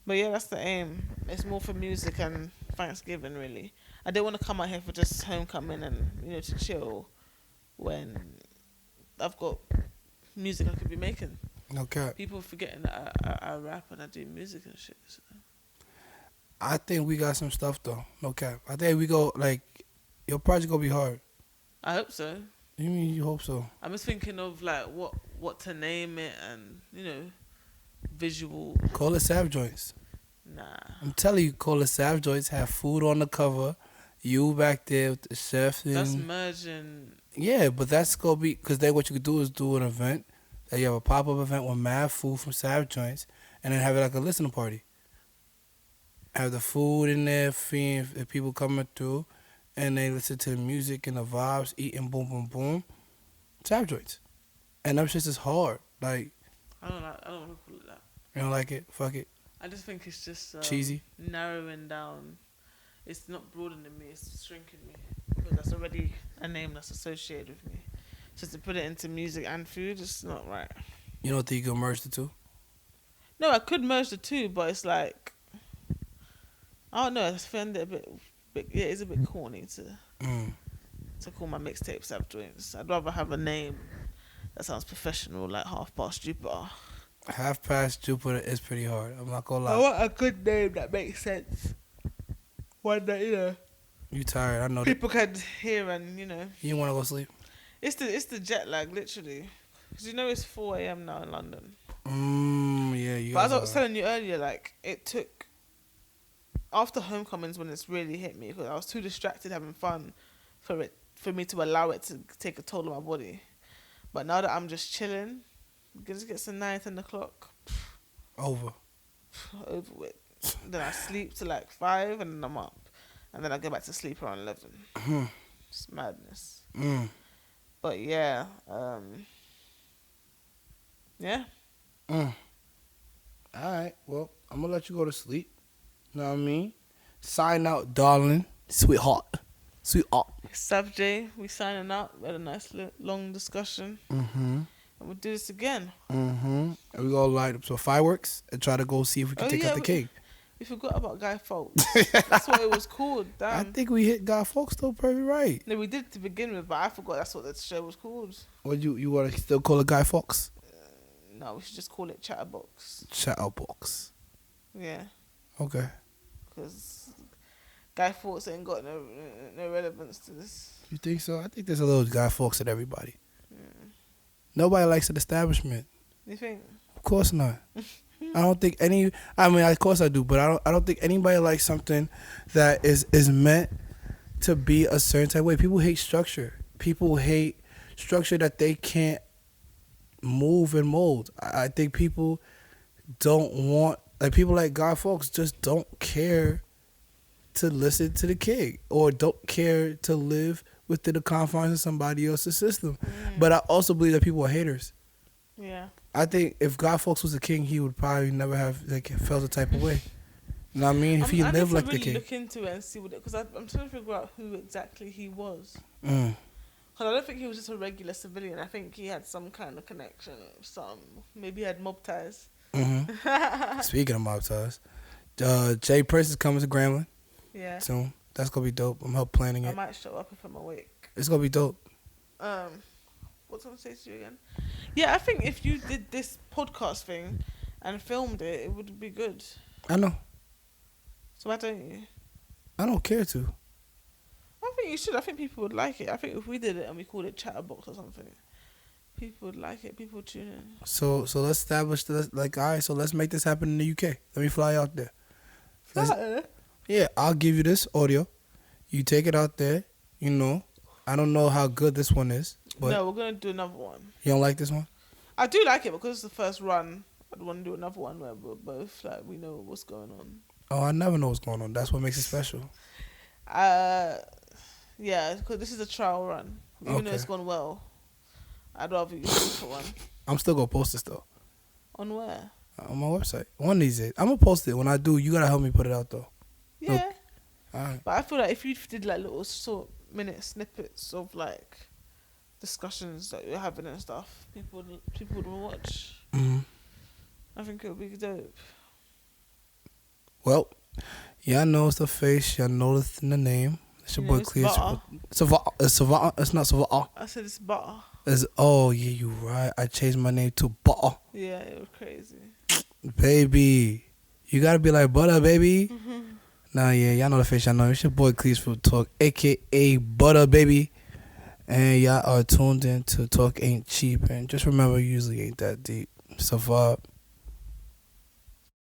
But yeah, that's the aim. It's more for music and Thanksgiving, really. I didn't want to come out here for just homecoming and, you know, to chill when I've got music I could be making. No cap. People forgetting that I rap and I do music and shit. So. I think we got some stuff though. No cap. I think we go like your project gonna be hard. I hope so. You mean you hope so? I'm just thinking of like what to name it and, you know, visual. Call it Sav Joints. Nah. I'm telling you, call it Sav Joints. Have food on the cover. You back there with the chef. And That's merging. yeah, but that's gonna be because then what you could do is do an event. That you have a pop up event with mad food from Sav Joints, and then have it like a listening party. Have the food in there, feeding the people coming through, and they listen to the music and the vibes, eating boom boom boom. Sav Joints, and them shits is hard. Like I don't want to call it that. you don't like it? Fuck it. I just think it's just Cheesy. narrowing down. It's not broadening me. It's shrinking me because that's already a name that's associated with me. Just to put it into music and food, it's not right. You don't think you can merge the two? No, I could merge the two, but it's like I don't know. I find it a bit yeah, it's a bit corny to call my mixtape Sav Joints. I'd rather have a name that sounds professional, like Half Past Jupiter. Half Past Jupiter is pretty hard. I'm not gonna I lie. want a good name that makes sense. One that, you know, You tired? I know. people can hear and, you know. You want to go sleep? It's the jet lag, literally. Because you know it's 4 a.m. now in London. Yeah. You. But as guys I was telling you earlier, like, it took after homecomings when it's really hit me because I was too distracted having fun for me to allow it to take a toll on my body. But now that I'm just chilling, just gets to 9, 10 o'clock. Over Over with. Then I sleep till like 5 and then I'm up. And then I go back to sleep around 11. It's madness. But yeah, yeah. All right. Well, I'm gonna let you go to sleep. Know what I mean? Sign out, darling, sweetheart, sweetheart. Sav J, we signing out. We had a nice long discussion. And we'll do this again. And we gonna light up some fireworks and try to go see if we can take out the cake. We forgot about Guy Fawkes. That's what it was called. Damn. I think we hit Guy Fawkes though, pretty right. No, we did to begin with, but I forgot that's what the show was called. What you want to still call it Guy Fawkes? No, we should just call it Chatterbox. Chatterbox. Yeah. Okay. Because Guy Fawkes ain't got no relevance to this. You think so? I think there's a little Guy Fawkes in everybody. Nobody likes an establishment. You think? Of course not. I don't think any. I mean, of course I do, but I don't think anybody likes something that is meant to be a certain type of way. People hate structure. People hate structure that they can't move and mold. I think people don't want, like, people like Guy Fawkes just don't care to listen to the king or don't care to live within the confines of somebody else's system. But I also believe that people are haters. Yeah. I think if Guy Fawkes was a king, he would probably never have felt the type of way. You know what I mean? If he lived like the king. I need to really look into it and see what it, because I'm trying to figure out who exactly he was. Mm. Because I don't think he was just a regular civilian. I think he had some kind of connection. Maybe he had mob ties. Mm-hmm. Speaking of mob ties, Jay Prince is coming to Grambling. Yeah. Soon. That's gonna be dope. I'm help planning it. I might show up if I'm awake. It's gonna be dope. What's I gonna say to you again? Yeah, I think if you did this podcast thing and filmed it, it would be good. I know. So why don't you? I don't care to. I think you should. I think people would like it. I think if we did it and we called it Chatterbox or something, people would like it. People would tune in. So let's establish this. Like, all right. So let's make this happen in the UK. Let me fly out there. Yeah, I'll give you this audio. You take it out there. You know, I don't know how good this one is. But no, we're gonna do another one. You don't like this one? I do like it because it's the first run. I'd want to do another one where we're both like we know what's going on. Oh, I never know what's going on. That's what makes it special. Yeah, because this is a trial run. Even though it's gone well, I'd rather you do for one. I'm still gonna post this though. On where? On my website. One of these days. I'm gonna post it. When I do, you gotta help me put it out though. Yeah. Okay. All right. But I feel like if you did like little short minute snippets of like discussions that you're having and stuff, people would watch. Mm-hmm. I think it would be dope. Well, y'all know it's the face. Y'all know it's in the name. It's your boy Clear. Savannah. It's not Savannah. I said it's butter. Oh yeah, you right. I changed my name to Butter. Yeah, it was crazy. Baby, you gotta be like Butter, baby. Mm-hmm. Nah, yeah, y'all know the face. Y'all know it's your boy Clear from Talk, aka Butter, baby. And y'all are tuned in to Talk Ain't Cheap. And just remember, usually ain't that deep. So far.